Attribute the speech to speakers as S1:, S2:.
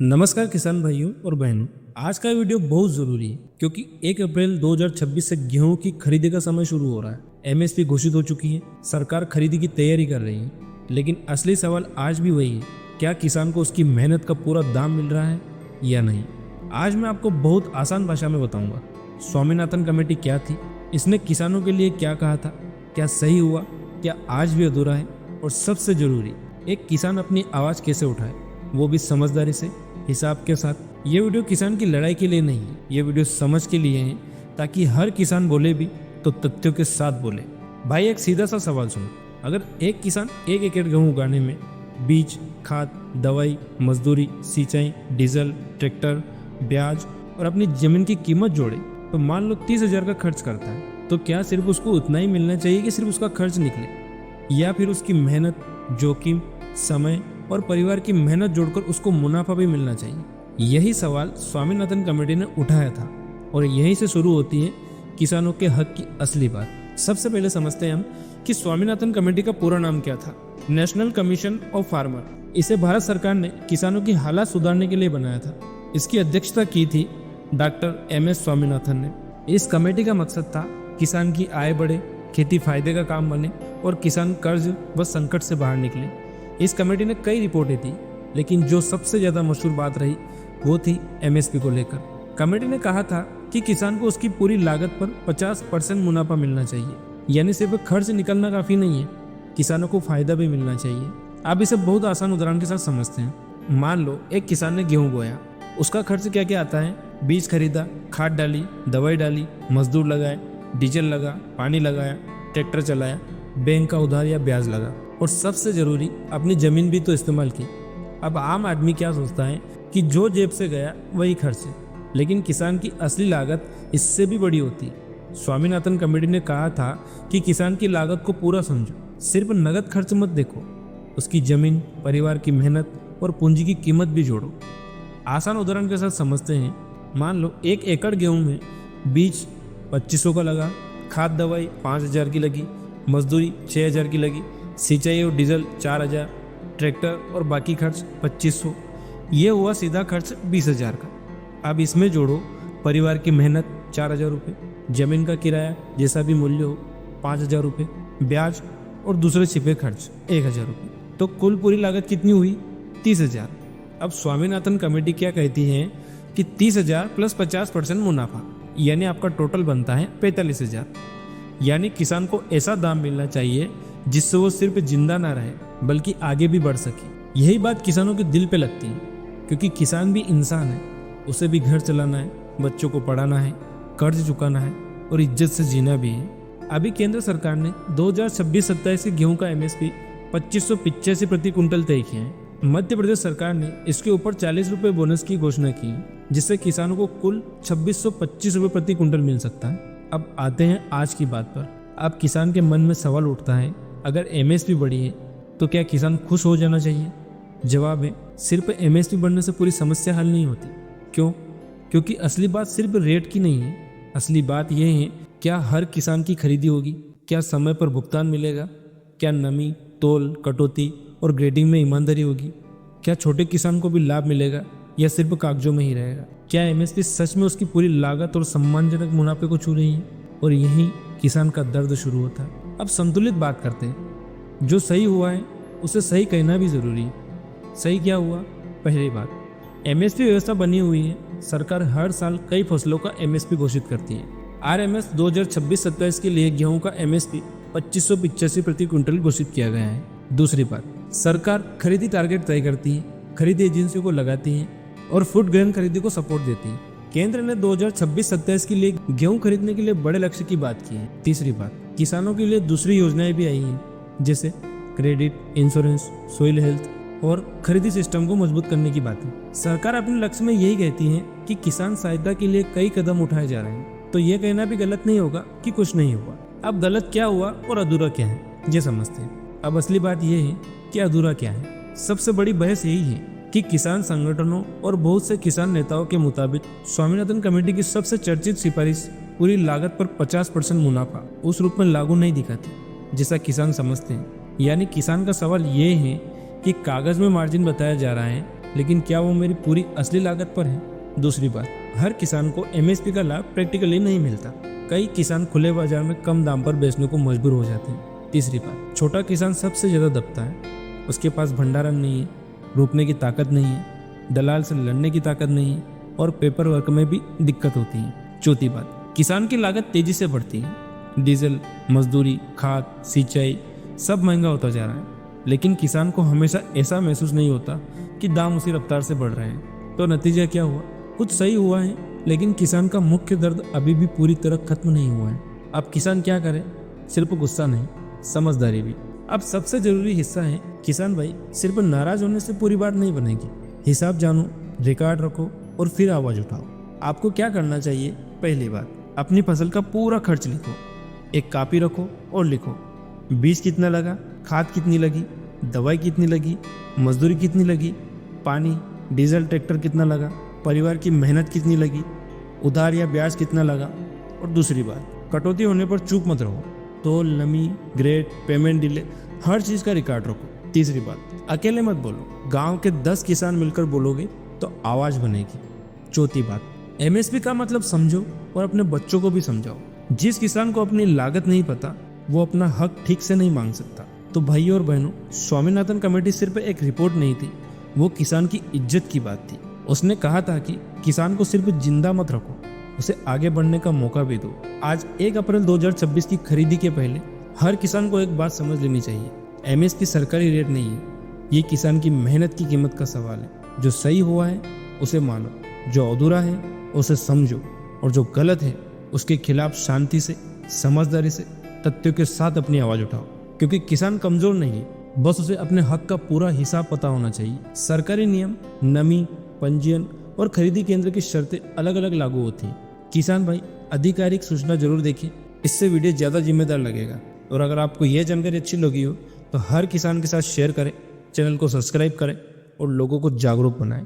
S1: नमस्कार किसान भाइयों और बहनों। आज का वीडियो बहुत ज़रूरी है क्योंकि 1 अप्रैल 2026 से गेहूं की खरीदी का समय शुरू हो रहा है। एमएसपी घोषित हो चुकी है, सरकार खरीदी की तैयारी कर रही है, लेकिन असली सवाल आज भी वही है, क्या किसान को उसकी मेहनत का पूरा दाम मिल रहा है या नहीं। आज मैं आपको बहुत आसान भाषा में बताऊंगा स्वामीनाथन कमेटी क्या थी, इसने किसानों के लिए क्या कहा था, क्या सही हुआ, क्या आज भी अधूरा है, और सबसे जरूरी एक किसान अपनी आवाज़ कैसे उठाए, वो भी समझदारी से, हिसाब के साथ। ये वीडियो किसान की लड़ाई के लिए नहीं है, ये वीडियो समझ के लिए है, ताकि हर किसान बोले भी तो तथ्यों के साथ बोले। भाई एक सीधा सा सवाल सुनो, अगर एक किसान 1 एकड़ गेहूं उगाने में बीज, खाद, दवाई, मजदूरी, सिंचाई, डीजल, ट्रैक्टर, ब्याज और अपनी जमीन की कीमत जोड़े तो मान लो 30,000 का खर्च करता है, तो क्या सिर्फ उसको उतना ही मिलना चाहिए कि सिर्फ उसका खर्च निकले, या फिर उसकी मेहनत, जोखिम, समय और परिवार की मेहनत जोड़कर उसको मुनाफा भी मिलना चाहिए। यही सवाल स्वामीनाथन कमेटी ने उठाया था और यहीं से शुरू होती है किसानों के हक की असली बात। सबसे पहले समझते हैं हम कि स्वामीनाथन कमेटी का पूरा नाम क्या था। National commission of farmer. इसे भारत सरकार ने किसानों की हालात सुधारने के लिए बनाया था। इसकी अध्यक्षता की थी डॉक्टर MS स्वामीनाथन ने। इस कमेटी का मकसद था किसान की आय बढ़े, खेती फायदे का काम बने और किसान कर्ज व संकट से बाहर निकले। इस कमेटी ने कई रिपोर्टें दी, लेकिन जो सबसे ज़्यादा मशहूर बात रही वो थी MSP को लेकर। कमेटी ने कहा था कि किसान को उसकी पूरी लागत पर 50% मुनाफा मिलना चाहिए, यानी सिर्फ खर्च निकलना काफ़ी नहीं है, किसानों को फायदा भी मिलना चाहिए। आप इसे बहुत आसान उदाहरण के साथ समझते हैं। मान लो एक किसान ने गेहूँ बोया, उसका खर्च क्या क्या आता है? बीज खरीदा, खाद डाली, दवाई डाली, मजदूर लगाए, डीजल लगा, पानी लगाया, ट्रैक्टर चलाया, बैंक का उधार या ब्याज लगा, और सबसे जरूरी अपनी जमीन भी तो इस्तेमाल की। अब आम आदमी क्या सोचता है कि जो जेब से गया वही खर्च है, लेकिन किसान की असली लागत इससे भी बड़ी होती है। स्वामीनाथन कमेटी ने कहा था कि किसान की लागत को पूरा समझो, सिर्फ नगद खर्च मत देखो, उसकी जमीन, परिवार की मेहनत और पूंजी की कीमत भी जोड़ो। आसान उदाहरण के साथ समझते हैं। मान लो 1 एकड़ गेहूं में बीज 2500 का लगा, खाद दवाई 5000 की लगी, मजदूरी 6000 की लगी, सिंचाई और डीजल 4000, ट्रैक्टर और बाकी खर्च 2500। ये हुआ सीधा खर्च 20,000 का। अब इसमें जोड़ो परिवार की मेहनत 4000 रुपये, जमीन का किराया जैसा भी मूल्य हो 5000 रुपये, ब्याज और दूसरे छिपे खर्च 1000 रुपये, तो कुल पूरी लागत कितनी हुई? 30,000। अब स्वामीनाथन कमेटी क्या कहती है कि 30,000 प्लस 50% मुनाफा, यानी आपका टोटल बनता है 45,000। यानी किसान को ऐसा दाम मिलना चाहिए जिससे वो सिर्फ जिंदा ना रहे बल्कि आगे भी बढ़ सके। यही बात किसानों के दिल पे लगती है, क्योंकि किसान भी इंसान है, उसे भी घर चलाना है, बच्चों को पढ़ाना है, कर्ज चुकाना है और इज्जत से जीना भी है। अभी केंद्र सरकार ने 2026-27 के गेहूं का MSP 2585 प्रति कुंटल तय किया है। मध्य प्रदेश सरकार ने इसके ऊपर 40 रुपये बोनस की घोषणा की, जिससे किसानों को कुल 2625 रुपये प्रति कुंटल मिल सकता है। अब आते हैं आज की बात पर। अब किसान के मन में सवाल उठता है, अगर MSP बढ़ी है तो क्या किसान खुश हो जाना चाहिए? जवाब है, सिर्फ MSP बढ़ने से पूरी समस्या हल नहीं होती। क्यों? क्योंकि असली बात सिर्फ रेट की नहीं है, असली बात यह है क्या हर किसान की खरीदी होगी, क्या समय पर भुगतान मिलेगा, क्या नमी, तोल, कटौती और ग्रेडिंग में ईमानदारी होगी, क्या छोटे किसान को भी लाभ मिलेगा या सिर्फ कागजों में ही रहेगा, क्या MSP सच में उसकी पूरी लागत और सम्मानजनक मुनाफे को छू रही है। और यही किसान का दर्द शुरू होता है। अब संतुलित बात करते हैं। जो सही हुआ है उसे सही कहना भी जरूरी है। सही क्या हुआ? पहली बात, MSP व्यवस्था बनी हुई है। सरकार हर साल कई फसलों का MSP घोषित करती है। RMS 2026-27 के लिए गेहूं का MSP 2585 प्रति क्विंटल घोषित किया गया है। दूसरी बात, सरकार खरीदी टारगेट तय करती है, खरीदी एजेंसियों को लगाती है और फूड ग्रेन खरीदी को सपोर्ट देती है। केंद्र ने 2026-27 के लिए गेहूं खरीदने के लिए बड़े लक्ष्य की बात की है। तीसरी बात, किसानों के लिए दूसरी योजनाएं भी आई हैं, जैसे क्रेडिट, इंश्योरेंस, सोइल हेल्थ और खरीदी सिस्टम को मजबूत करने की बात है। सरकार अपने लक्ष्य में यही कहती है कि किसान सहायता के लिए कई कदम उठाए जा रहे हैं, तो ये कहना भी गलत नहीं होगा कि कुछ नहीं हुआ। अब गलत क्या हुआ और अधूरा क्या है, ये समझते हैं। अब असली बात यह है कि अधूरा क्या है। सबसे बड़ी बहस यही है कि किसान संगठनों और बहुत से किसान नेताओं के मुताबिक स्वामीनाथन कमेटी की सबसे चर्चित सिफारिश पूरी लागत पर 50% मुनाफा उस रूप में लागू नहीं दिखाती जैसा किसान समझते हैं। यानी किसान का सवाल ये है कि कागज में मार्जिन बताया जा रहा है, लेकिन क्या वो मेरी पूरी असली लागत पर है? दूसरी बात, हर किसान को एमएसपी का लाभ प्रैक्टिकली नहीं मिलता। कई किसान खुले बाजार में कम दाम पर बेचने को मजबूर हो जाते हैं। तीसरी बात, छोटा किसान सबसे ज़्यादा दबता है। उसके पास भंडारण नहीं है, रोकने की ताकत नहीं है, दलाल से लड़ने की ताकत नहीं है और पेपर वर्क में भी दिक्कत होती है। चौथी बात, किसान की लागत तेजी से बढ़ती है। डीजल, मजदूरी, खाद, सिंचाई सब महंगा होता जा रहा है, लेकिन किसान को हमेशा ऐसा महसूस नहीं होता कि दाम उसी रफ्तार से बढ़ रहे हैं। तो नतीजा क्या हुआ? कुछ सही हुआ है, लेकिन किसान का मुख्य दर्द अभी भी पूरी तरह खत्म नहीं हुआ है। अब किसान क्या करे? सिर्फ गुस्सा नहीं, समझदारी भी। अब सबसे जरूरी हिस्सा है, किसान भाई सिर्फ नाराज होने से पूरी बात नहीं बनेगी। हिसाब जानो, रिकॉर्ड रखो और फिर आवाज उठाओ। आपको क्या करना चाहिए? पहली बात, अपनी फसल का पूरा खर्च लिखो। एक कॉपी रखो और लिखो, बीज कितना लगा, खाद कितनी लगी, दवाई कितनी लगी, मजदूरी कितनी लगी, पानी, डीजल, ट्रैक्टर कितना लगा, परिवार की मेहनत कितनी लगी, उधार या ब्याज कितना लगा। और दूसरी बात, कटौती होने पर चूप मत रहो। तोल, नमी, ग्रेड, पेमेंट डिले, हर चीज़ का रिकॉर्ड रखो। तीसरी बात, अकेले मत बोलो, गांव के 10 किसान मिलकर बोलोगे तो आवाज़ बनेगी। चौथी बात, एमएसपी का मतलब समझो और अपने बच्चों को भी समझाओ। जिस किसान को अपनी लागत नहीं पता, वो अपना हक ठीक से नहीं मांग सकता। तो भाइयों और बहनों, स्वामीनाथन कमेटी सिर्फ एक रिपोर्ट नहीं थी, वो किसान की इज्जत की बात थी। उसने कहा था कि किसान को सिर्फ जिंदा मत रखो, उसे आगे बढ़ने का मौका भी दो। आज 1 अप्रैल 2026 की खरीदी के पहले हर किसान को एक बात समझ लेनी चाहिए, एमएसपी सरकारी रेट नहीं है, ये किसान की मेहनत की कीमत का सवाल है। जो सही हुआ है उसे मानो, जो अधूरा है उसे समझो, और जो गलत है उसके खिलाफ शांति से, समझदारी से, तथ्यों के साथ अपनी आवाज उठाओ। क्योंकि किसान कमजोर नहीं है, बस उसे अपने हक का पूरा हिसाब पता होना चाहिए। सरकारी नियम, नमी, पंजीयन और खरीदी केंद्र की शर्तें अलग अलग लागू होती हैं। किसान भाई, आधिकारिक सूचना जरूर देखिए, इससे वीडियो ज़्यादा जिम्मेदार लगेगा। और अगर आपको यह जानकारी अच्छी लगी हो तो हर किसान के साथ शेयर करें, चैनल को सब्सक्राइब करें और लोगों को जागरूक बनाएं।